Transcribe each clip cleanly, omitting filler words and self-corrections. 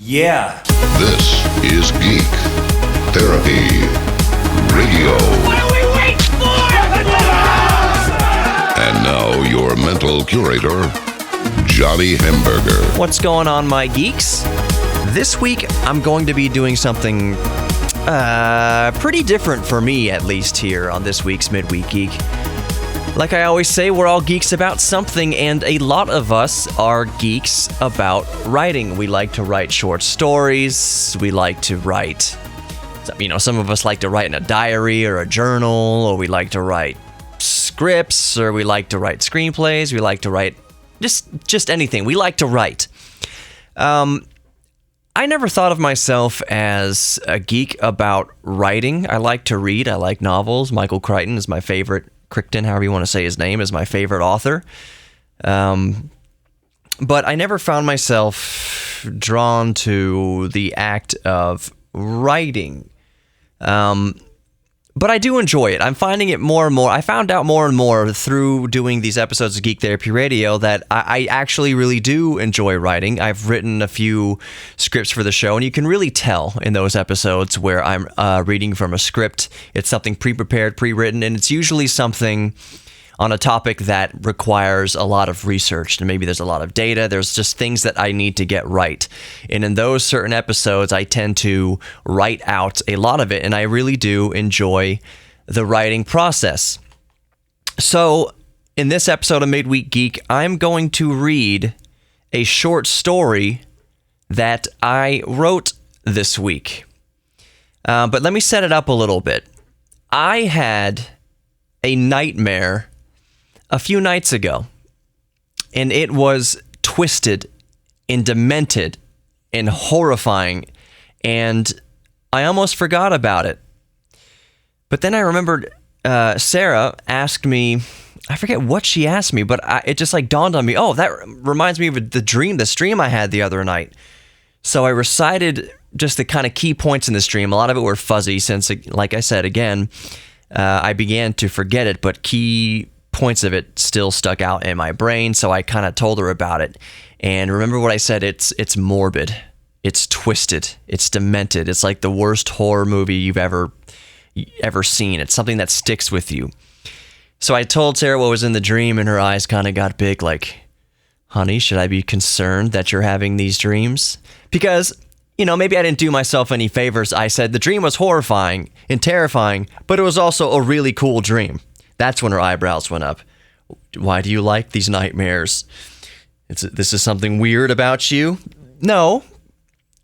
Yeah. This is Geek Therapy Radio. What are we waiting for? And now your mental curator, Johnny Hamburger. What's going on, my geeks? This week, I'm going to be doing something pretty different for me, at least here on this week's Midweek Geek. Like I always say, we're all geeks about something, and a lot of us are geeks about writing. We like to write short stories. We like to write, some of us like to write in a diary or a journal, or we like to write scripts, or we like to write screenplays. We like to write just anything. We like to write. I never thought of myself as a geek about writing. I like to read. I like novels. Michael Crichton is my favorite. Crichton, however you want to say his name, is my favorite author. But I never found myself drawn to the act of writing. But I do enjoy it. I'm finding it more and more. I found out more and more through doing these episodes of Geek Therapy Radio that I actually really do enjoy writing. I've written a few scripts for the show, and you can really tell in those episodes where I'm reading from a script. It's something pre-prepared, pre-written, and it's usually something on a topic that requires a lot of research, and maybe there's a lot of data. There's just things that I need to get right. And in those certain episodes, I tend to write out a lot of it, and I really do enjoy the writing process. So in this episode of Midweek Geek, I'm going to read a short story that I wrote this week. But let me set it up a little bit. I had a nightmare a few nights ago, and it was twisted and demented and horrifying, and I almost forgot about it. But then I remembered Sarah asked me, I forget what she asked me, but it just dawned on me, oh, that reminds me of the stream I had the other night. So I recited just the kind of key points in the stream. A lot of it were fuzzy since, like I said, again, I began to forget it, but key points of it still stuck out in my brain, so I kind of told her about it. And remember what I said, it's morbid, it's twisted, it's demented, it's like the worst horror movie you've ever seen. It's something that sticks with you. So I told Sarah what was in the dream, and her eyes kind of got big, like, honey, should I be concerned that you're having these dreams? Because, maybe I didn't do myself any favors. I said the dream was horrifying and terrifying, but it was also a really cool dream. That's when her eyebrows went up. Why do you like these nightmares? This is something weird about you? No,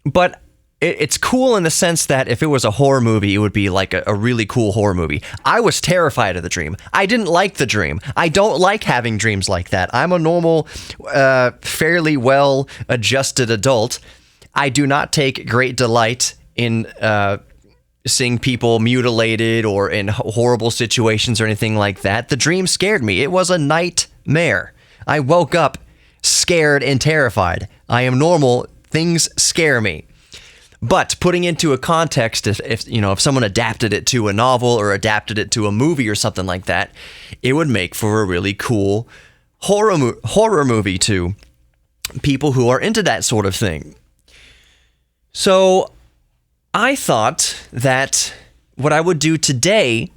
but it's cool in the sense that if it was a horror movie, it would be like a really cool horror movie. I was terrified of the dream. I didn't like the dream. I don't like having dreams like that. I'm a normal, fairly well-adjusted adult. I do not take great delight in seeing people mutilated or in horrible situations or anything like that. The dream scared me. It was a nightmare. I woke up scared and terrified. I am normal. Things scare me. But putting into a context, if someone adapted it to a novel or adapted it to a movie or something like that, it would make for a really cool horror movie to people who are into that sort of thing. So I thought that what I would do today,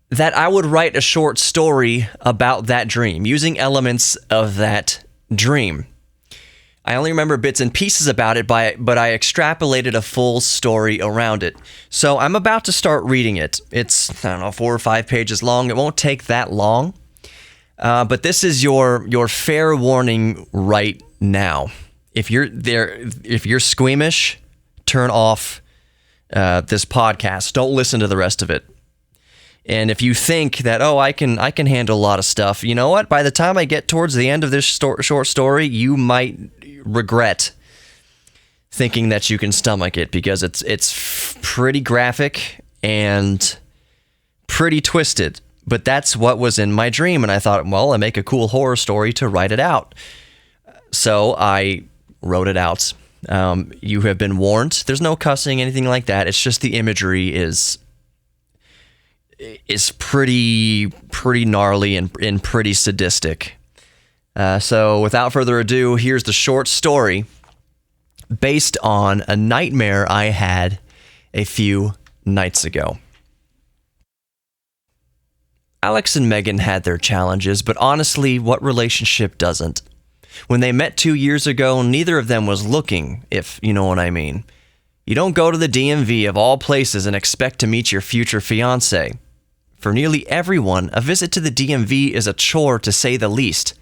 that I would write a short story about that dream, using elements of that dream. I only remember bits and pieces about it, but I extrapolated a full story around it. So I'm about to start reading it. It's, 4 or 5 pages long. It won't take that long. But this is your fair warning right now. If you're squeamish, turn off this podcast. Don't listen to the rest of it. And if you think that, I can handle a lot of stuff, you know what? By the time I get towards the end of this short story, you might regret thinking that you can stomach it, because it's pretty graphic and pretty twisted. But that's what was in my dream, and I thought, well, I make a cool horror story to write it out. So I wrote it out. You have been warned. There's no cussing, anything like that. It's just the imagery is pretty gnarly and pretty sadistic. So without further ado, here's the short story based on a nightmare I had a few nights ago. Alex and Megan had their challenges, but honestly, what relationship doesn't? When they met 2 years ago, neither of them was looking, if you know what I mean. You don't go to the DMV of all places and expect to meet your future fiancé. For nearly everyone, a visit to the DMV is a chore to say the least,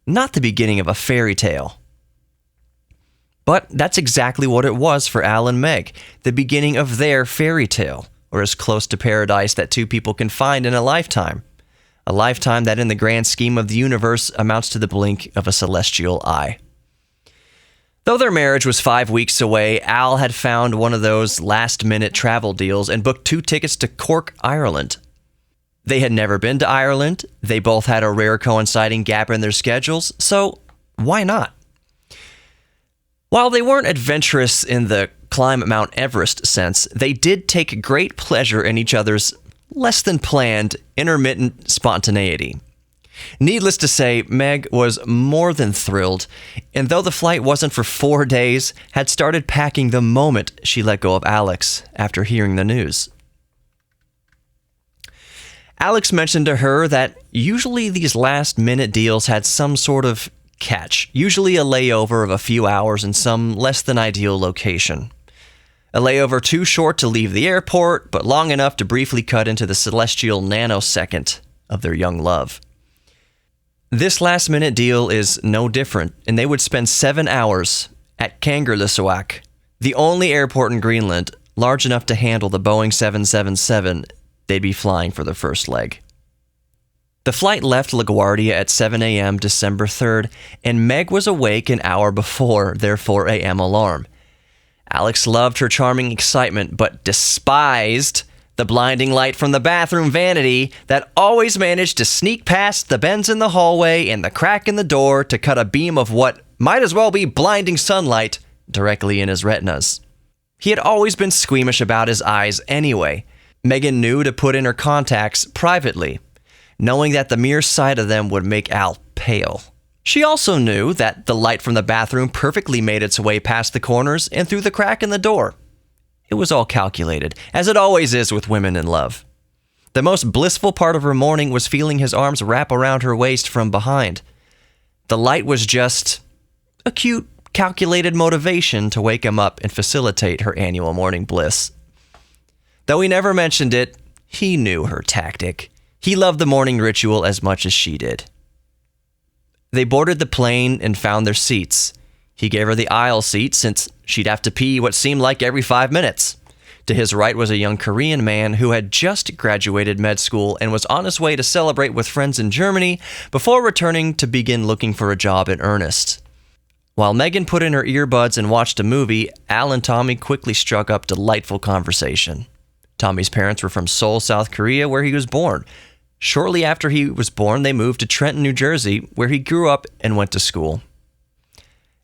not the beginning of a fairy tale. But that's exactly what it was for Al and Meg, the beginning of their fairy tale, or as close to paradise that two people can find in a lifetime. A lifetime that in the grand scheme of the universe amounts to the blink of a celestial eye. Though their marriage was 5 weeks away, Al had found one of those last-minute travel deals and booked 2 tickets to Cork, Ireland. They had never been to Ireland, they both had a rare coinciding gap in their schedules, so why not? While they weren't adventurous in the climb Mount Everest sense, they did take great pleasure in each other's less-than-planned, intermittent spontaneity. Needless to say, Meg was more than thrilled, and though the flight wasn't for 4 days, had started packing the moment she let go of Alex after hearing the news. Alex mentioned to her that usually these last-minute deals had some sort of catch, usually a layover of a few hours in some less-than-ideal location. A layover too short to leave the airport, but long enough to briefly cut into the celestial nanosecond of their young love. This last-minute deal is no different, and they would spend 7 hours at Kangerlussuaq, the only airport in Greenland large enough to handle the Boeing 777 they'd be flying for their first leg. The flight left LaGuardia at 7 a.m. December 3rd, and Meg was awake an hour before their 4 a.m. alarm. Alex loved her charming excitement, but despised the blinding light from the bathroom vanity that always managed to sneak past the bends in the hallway and the crack in the door to cut a beam of what might as well be blinding sunlight directly in his retinas. He had always been squeamish about his eyes anyway. Megan knew to put in her contacts privately, knowing that the mere sight of them would make Al pale. She also knew that the light from the bathroom perfectly made its way past the corners and through the crack in the door. It was all calculated, as it always is with women in love. The most blissful part of her morning was feeling his arms wrap around her waist from behind. The light was just a cute, calculated motivation to wake him up and facilitate her annual morning bliss. Though he never mentioned it, he knew her tactic. He loved the morning ritual as much as she did. They boarded the plane and found their seats. He gave her the aisle seat since she'd have to pee what seemed like every 5 minutes. To his right was a young Korean man who had just graduated med school and was on his way to celebrate with friends in Germany before returning to begin looking for a job in earnest. While Megan put in her earbuds and watched a movie, Al and Tommy quickly struck up delightful conversation. Tommy's parents were from Seoul, South Korea, where he was born. Shortly after he was born, they moved to Trenton, New Jersey, where he grew up and went to school.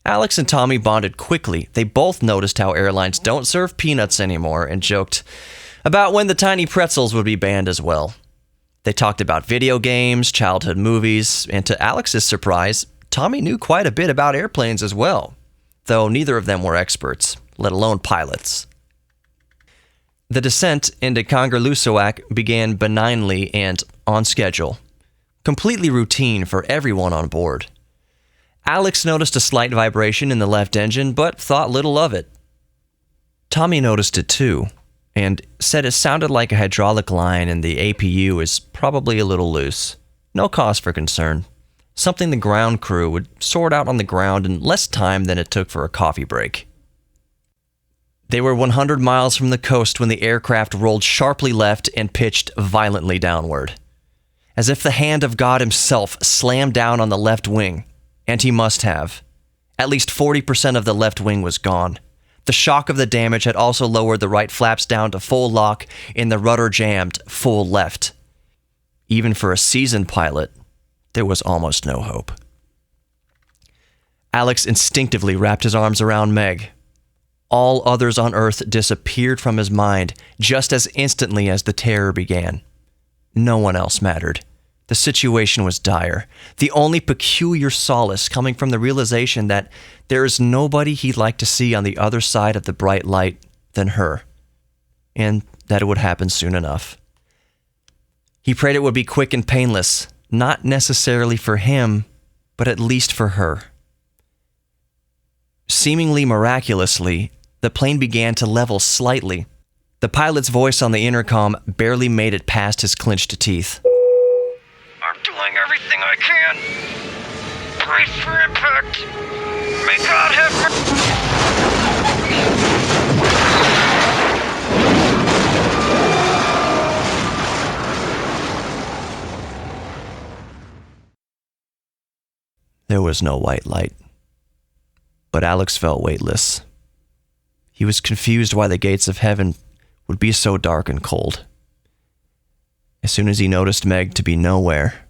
Alex and Tommy bonded quickly. They both noticed how airlines don't serve peanuts anymore and joked about when the tiny pretzels would be banned as well. They talked about video games, childhood movies, and to Alex's surprise, Tommy knew quite a bit about airplanes as well, though neither of them were experts, let alone pilots. The descent into Kangerlussuaq began benignly and on schedule, completely routine for everyone on board. Alex noticed a slight vibration in the left engine, but thought little of it. Tommy noticed it too, and said it sounded like a hydraulic line and the APU is probably a little loose. No cause for concern. Something the ground crew would sort out on the ground in less time than it took for a coffee break. They were 100 miles from the coast when the aircraft rolled sharply left and pitched violently downward. As if the hand of God himself slammed down on the left wing, and he must have. At least 40% of the left wing was gone. The shock of the damage had also lowered the right flaps down to full lock and the rudder jammed full left. Even for a seasoned pilot, there was almost no hope. Alex instinctively wrapped his arms around Meg. All others on Earth disappeared from his mind just as instantly as the terror began. No one else mattered. The situation was dire, the only peculiar solace coming from the realization that there is nobody he'd like to see on the other side of the bright light than her, and that it would happen soon enough. He prayed it would be quick and painless, not necessarily for him, but at least for her. Seemingly miraculously, the plane began to level slightly. The pilot's voice on the intercom barely made it past his clenched teeth. I'm doing everything I can. Brace for impact. May God have... There was no white light, but Alex felt weightless. He was confused why the gates of heaven would be so dark and cold. As soon as he noticed Meg to be nowhere,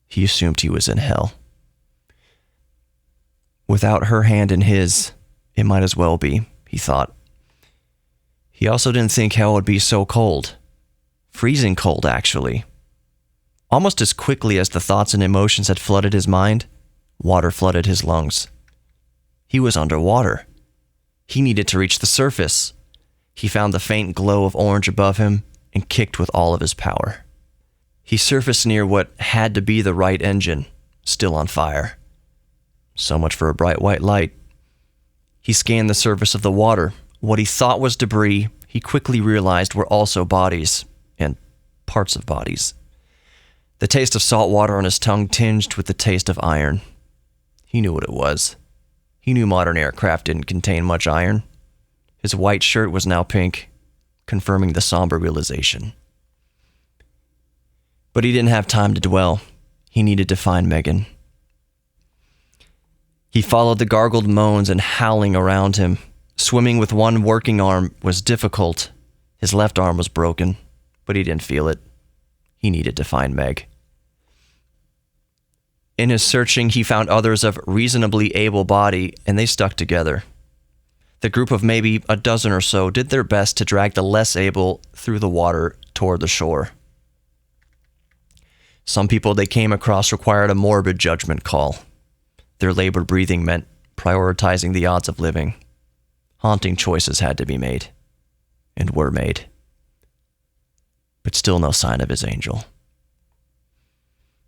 he assumed he was in hell. Without her hand in his, it might as well be, he thought. He also didn't think hell would be so cold. Freezing cold, actually. Almost as quickly as the thoughts and emotions had flooded his mind, water flooded his lungs. He was underwater. He needed to reach the surface. He found the faint glow of orange above him and kicked with all of his power. He surfaced near what had to be the right engine, still on fire. So much for a bright white light. He scanned the surface of the water. What he thought was debris, he quickly realized were also bodies, and parts of bodies. The taste of salt water on his tongue tinged with the taste of iron. He knew what it was. He knew modern aircraft didn't contain much iron. His white shirt was now pink, confirming the somber realization. But he didn't have time to dwell. He needed to find Megan. He followed the gargled moans and howling around him. Swimming with one working arm was difficult. His left arm was broken, but he didn't feel it. He needed to find Meg. In his searching, he found others of reasonably able body, and they stuck together. The group of maybe a dozen or so did their best to drag the less able through the water toward the shore. Some people they came across required a morbid judgment call. Their labored breathing meant prioritizing the odds of living. Haunting choices had to be made, and were made. But still no sign of his angel.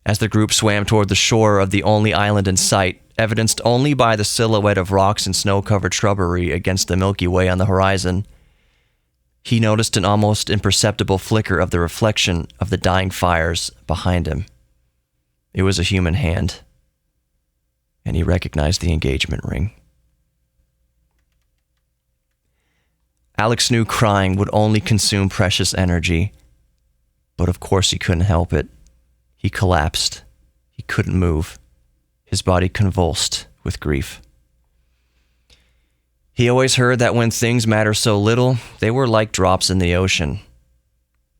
As the group swam toward the shore of the only island in sight, evidenced only by the silhouette of rocks and snow-covered shrubbery against the Milky Way on the horizon, he noticed an almost imperceptible flicker of the reflection of the dying fires behind him. It was a human hand, and he recognized the engagement ring. Alex knew crying would only consume precious energy, but of course he couldn't help it. He collapsed. He couldn't move. His body convulsed with grief. He always heard that when things matter so little, they were like drops in the ocean.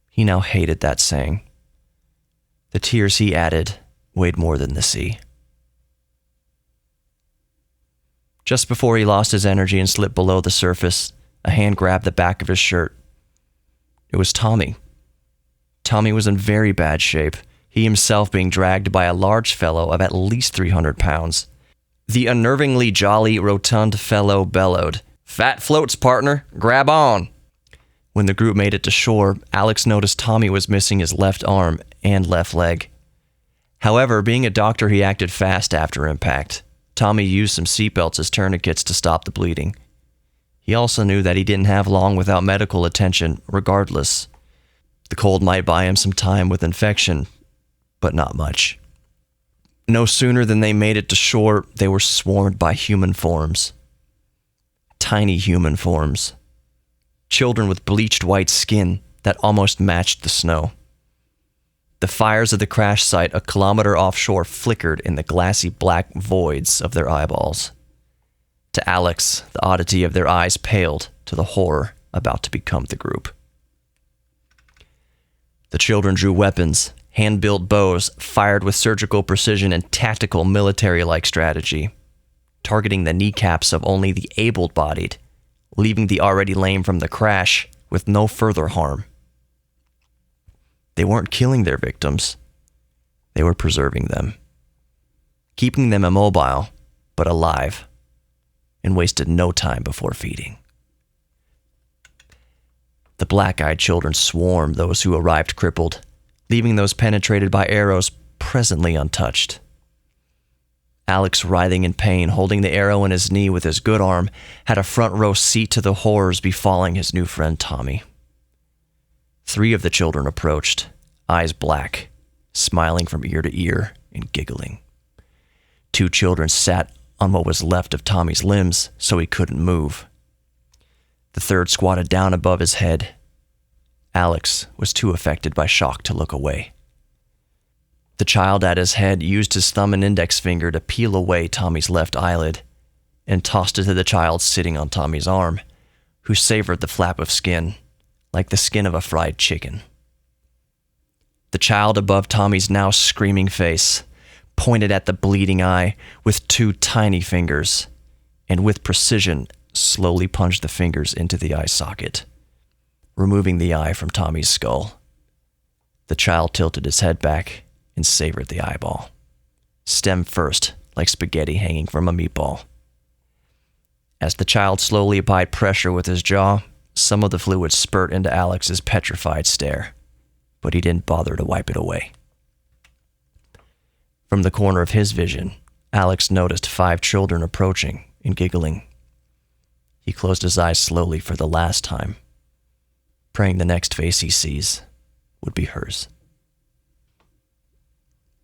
He now hated that saying. The tears he added weighed more than the sea. Just before he lost his energy and slipped below the surface, a hand grabbed the back of his shirt. It was Tommy. Tommy was in very bad shape, he himself being dragged by a large fellow of at least 300 pounds. The unnervingly jolly, rotund fellow bellowed, "Fat floats, partner. Grab on." When the group made it to shore, Alex noticed Tommy was missing his left arm and left leg. However, being a doctor, he acted fast after impact. Tommy used some seatbelts as tourniquets to stop the bleeding. He also knew that he didn't have long without medical attention, regardless. The cold might buy him some time with infection, but not much. No sooner than they made it to shore, they were swarmed by human forms. Tiny human forms. Children with bleached white skin that almost matched the snow. The fires of the crash site a kilometer offshore flickered in the glassy black voids of their eyeballs. To Alex, the oddity of their eyes paled to the horror about to become the group. The children drew weapons, hand-built bows fired with surgical precision and tactical military-like strategy, targeting the kneecaps of only the able-bodied, leaving the already lame from the crash with no further harm. They weren't killing their victims. They were preserving them, keeping them immobile but alive, and wasted no time before feeding. The black-eyed children swarmed those who arrived crippled, leaving those penetrated by arrows presently untouched. Alex, writhing in pain, holding the arrow in his knee with his good arm, had a front-row seat to the horrors befalling his new friend Tommy. 3 of the children approached, eyes black, smiling from ear to ear and giggling. 2 children sat on what was left of Tommy's limbs so he couldn't move. The 3rd squatted down above his head. Alex was too affected by shock to look away. The child at his head used his thumb and index finger to peel away Tommy's left eyelid and tossed it to the child sitting on Tommy's arm, who savored the flap of skin like the skin of a fried chicken. The child above Tommy's now screaming face pointed at the bleeding eye with 2 tiny fingers and with precision slowly punched the fingers into the eye socket, removing the eye from Tommy's skull. The child tilted his head back and savored the eyeball, stem first like spaghetti hanging from a meatball. As the child slowly applied pressure with his jaw, some of the fluid spurt into Alex's petrified stare, but he didn't bother to wipe it away. From the corner of his vision, Alex noticed 5 children approaching and giggling. He closed his eyes slowly for the last time, praying the next face he sees would be hers.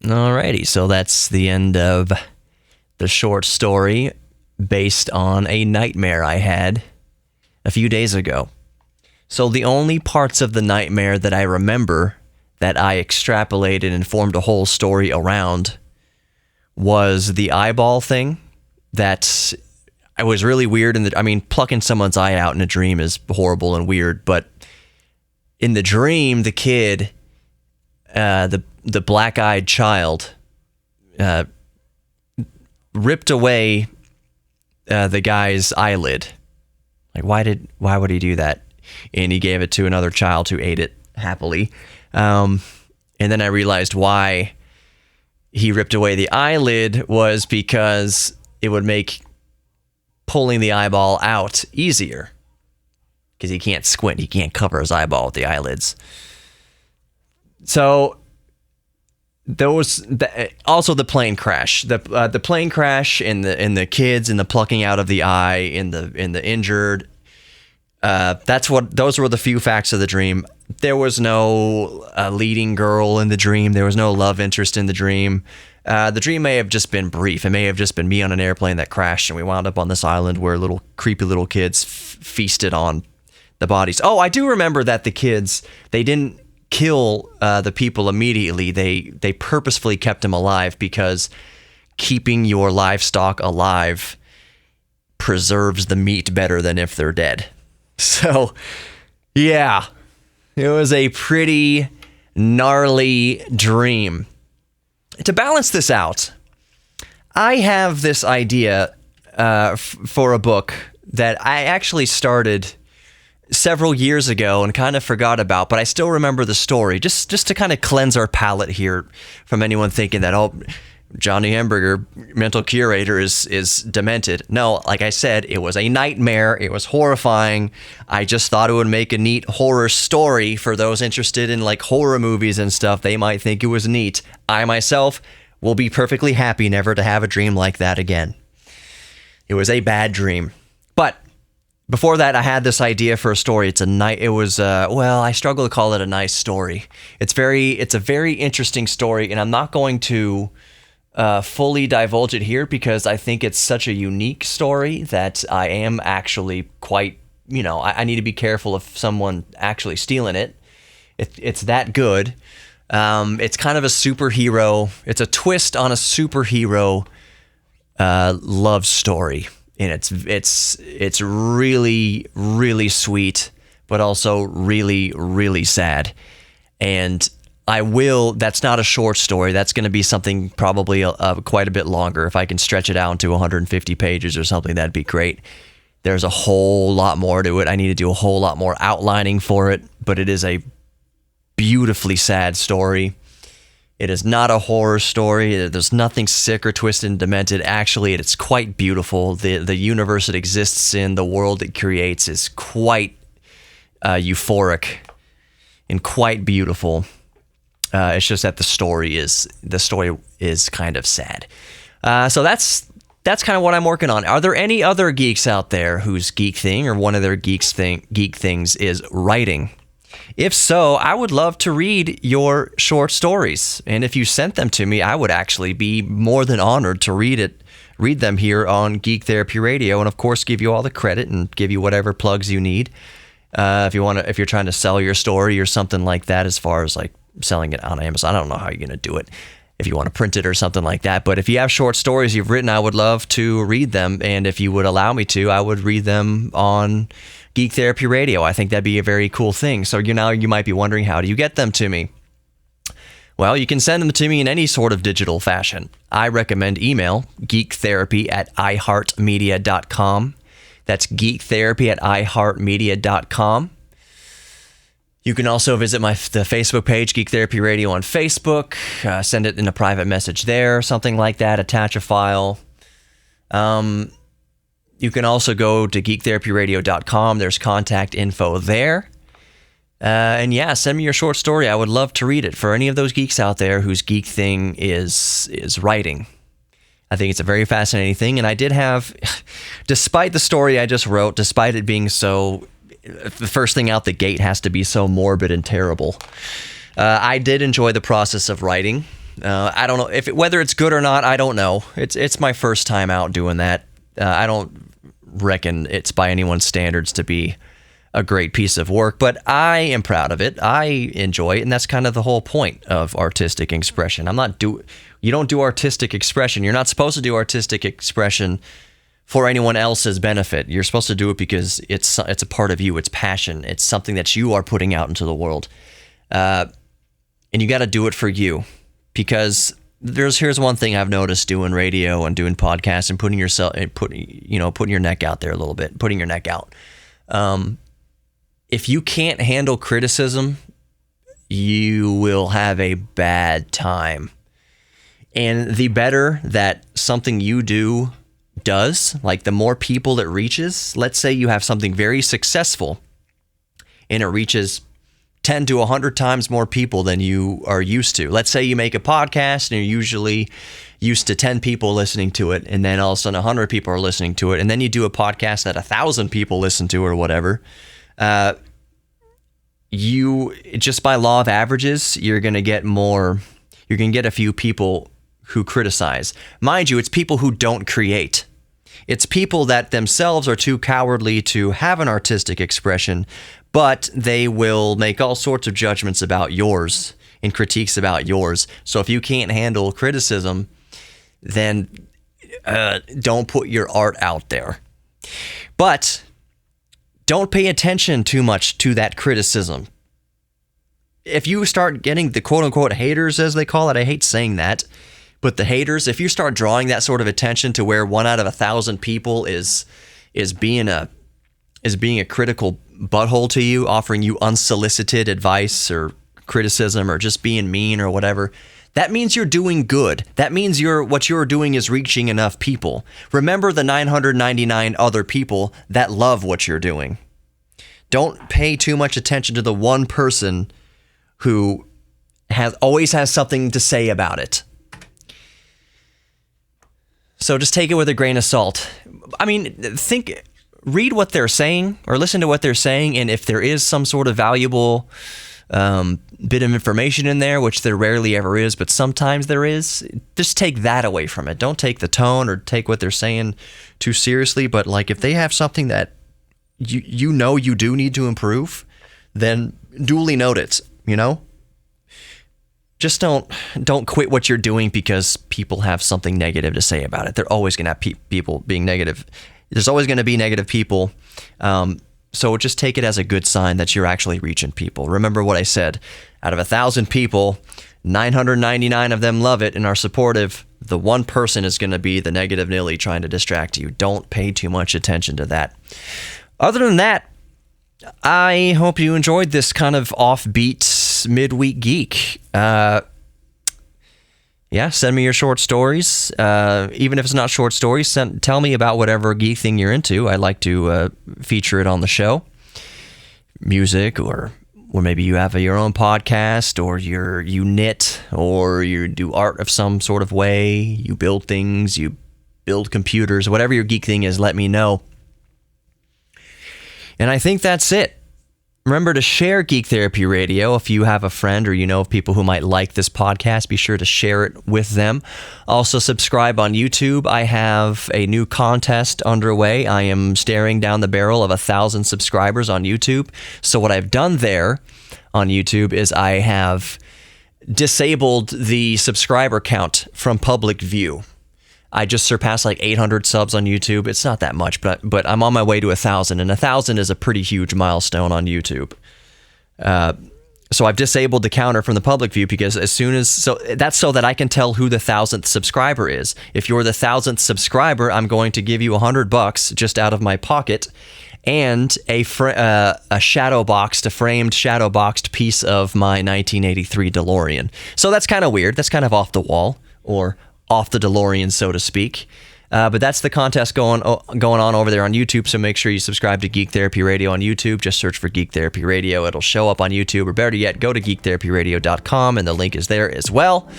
Alrighty, so that's the end of the short story based on a nightmare I had a few days ago. So the only parts of the nightmare that I remember that I extrapolated and formed a whole story around was the eyeball thing. That I was really weird. Plucking someone's eye out in a dream is horrible and weird, but in the dream, the kid, the black-eyed child, ripped away the guy's eyelid. Like, why would he do that? And he gave it to another child who ate it happily. And then I realized why he ripped away the eyelid was because it would make pulling the eyeball out easier. Because he can't squint. He can't cover his eyeball with the eyelids. So also the plane crash. The plane crash and the kids and the plucking out of the eye and the injured. Those were the few facts of the dream. There was no leading girl in the dream. There was no love interest in the dream. The dream may have just been brief. It may have just been me on an airplane that crashed and we wound up on this island where creepy little kids feasted on the bodies. Oh, I do remember that the kids, they didn't kill the people immediately. They purposefully kept them alive because keeping your livestock alive preserves the meat better than if they're dead. So, yeah, it was a pretty gnarly dream. To balance this out, I have this idea for a book that I actually started several years ago and kind of forgot about, but I still remember the story, just to kind of cleanse our palate here from anyone thinking that, oh, Johnny Hamburger, mental curator, is demented. No, like I said, it was a nightmare. It was horrifying. I just thought it would make a neat horror story for those interested in like horror movies and stuff. They might think it was neat. I myself will be perfectly happy never to have a dream like that again. It was a bad dream. But before that, I had this idea for a story. I struggle to call it a nice story. It's a very interesting story, and I'm not going to fully divulge it here because I think it's such a unique story that I am actually quite, I need to be careful of someone actually stealing it. It's that good. It's kind of a superhero. It's a twist on a superhero love story. And it's really, really sweet, but also really, really sad. And that's not a short story. That's going to be something probably quite a bit longer. If I can stretch it out into 150 pages or something, that'd be great. There's a whole lot more to it. I need to do a whole lot more outlining for it, but it is a beautifully sad story. It is not a horror story. There's nothing sick or twisted and demented. Actually, it's quite beautiful. The universe it exists in, the world it creates is quite euphoric and quite beautiful. It's just that the story is kind of sad. So that's kind of what I'm working on. Are there any other geeks out there whose geek thing or one of their geek things is writing? If so, I would love to read your short stories. And if you sent them to me, I would actually be more than honored to read them here on Geek Therapy Radio, and of course give you all the credit and give you whatever plugs you need. If you're trying to sell your story or something like that, as far as like selling it on Amazon, I don't know how you're going to do it. If you want to print it or something like that. But if you have short stories you've written, I would love to read them. And if you would allow me to, I would read them on Geek Therapy Radio. I think that'd be a very cool thing. So you might be wondering, how do you get them to me? Well, you can send them to me in any sort of digital fashion. I recommend email, geektherapy@iheartmedia.com. That's geektherapy@iheartmedia.com. You can also visit the Facebook page, Geek Therapy Radio on Facebook. Send it in a private message there, something like that. Attach a file. You can also go to geektherapyradio.com. There's contact info there. And yeah, send me your short story. I would love to read it for any of those geeks out there whose geek thing is writing. I think it's a very fascinating thing. And I did have, despite the story I just wrote, despite it being so... the first thing out the gate has to be so morbid and terrible. I did enjoy the process of writing. I don't know whether it's good or not. I don't know. It's my first time out doing that. I don't reckon it's by anyone's standards to be a great piece of work, but I am proud of it. I enjoy it, and that's kind of the whole point of artistic expression. You don't do artistic expression. You're not supposed to do artistic expression for anyone else's benefit. You're supposed to do it because it's a part of you. It's passion. It's something that you are putting out into the world, and you got to do it for you. Because here's one thing I've noticed doing radio and doing podcasts and putting your neck out there a little bit, putting your neck out. If you can't handle criticism, you will have a bad time. And the better that something you do does, like the more people it reaches. Let's say you have something very successful and it reaches 10 to 100 times more people than you are used to. Let's say you make a podcast and you're usually used to 10 people listening to it, and then all of a sudden 100 people are listening to it, and then you do a podcast that 1,000 people listen to or whatever. You just by law of averages, you're going to get a few people who criticize. Mind you, it's people who don't create. It's people that themselves are too cowardly to have an artistic expression, but they will make all sorts of judgments about yours and critiques about yours. So if you can't handle criticism, then don't put your art out there. But don't pay attention too much to that criticism. If you start getting the quote-unquote haters, as they call it, I hate saying that, but the haters, if you start drawing that sort of attention to where 1 out of 1,000 people is being a critical butthole to you, offering you unsolicited advice or criticism or just being mean or whatever, that means you're doing good. That means what you're doing is reaching enough people. Remember the 999 other people that love what you're doing. Don't pay too much attention to the one person who always has something to say about it. So just take it with a grain of salt. I mean, read what they're saying or listen to what they're saying, and if there is some sort of valuable bit of information in there, which there rarely ever is, but sometimes there is, just take that away from it. Don't take the tone or take what they're saying too seriously, but like if they have something that you know you do need to improve, then duly note it, Just don't quit what you're doing because people have something negative to say about it. They're always going to have people being negative. There's always going to be negative people. So just take it as a good sign that you're actually reaching people. Remember what I said. Out of 1,000 people, 999 of them love it and are supportive. The one person is going to be the negative Nilly trying to distract you. Don't pay too much attention to that. Other than that, I hope you enjoyed this kind of offbeat midweek geek. yeah, send me your short stories. Even if it's not short stories, tell me about whatever geek thing you're into. I'd like to feature it on the show. Music, or maybe you have your own podcast, or you knit, or you do art of some sort of way. You build things, you build computers, whatever your geek thing is, let me know. And I think that's it. Remember to share Geek Therapy Radio. If you have a friend or you know of people who might like this podcast, be sure to share it with them. Also, subscribe on YouTube. I have a new contest underway. I am staring down the barrel of 1,000 subscribers on YouTube. So what I've done there on YouTube is I have disabled the subscriber count from public view. I just surpassed like 800 subs on YouTube. It's not that much, but I'm on my way to 1,000, and 1,000 is a pretty huge milestone on YouTube. So I've disabled the counter from the public view because that's so that I can tell who the 1,000th subscriber is. If you're the 1,000th subscriber, I'm going to give you $100 just out of my pocket, and a framed shadow boxed piece of my 1983 DeLorean. So that's kind of weird. That's kind of off the wall, or off the DeLorean, so to speak. But that's the contest going on over there on YouTube, so make sure you subscribe to Geek Therapy Radio on YouTube. Just search for Geek Therapy Radio. It'll show up on YouTube, or better yet, go to geektherapyradio.com, and the link is there as well.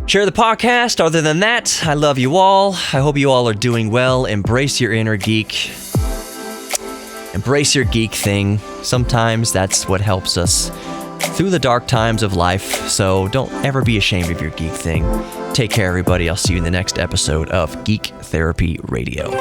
Share the podcast. Other than that, I love you all. I hope you all are doing well. Embrace your inner geek. Embrace your geek thing. Sometimes that's what helps us through the dark times of life, so don't ever be ashamed of your geek thing. Take care, everybody. I'll see you in the next episode of Geek Therapy Radio.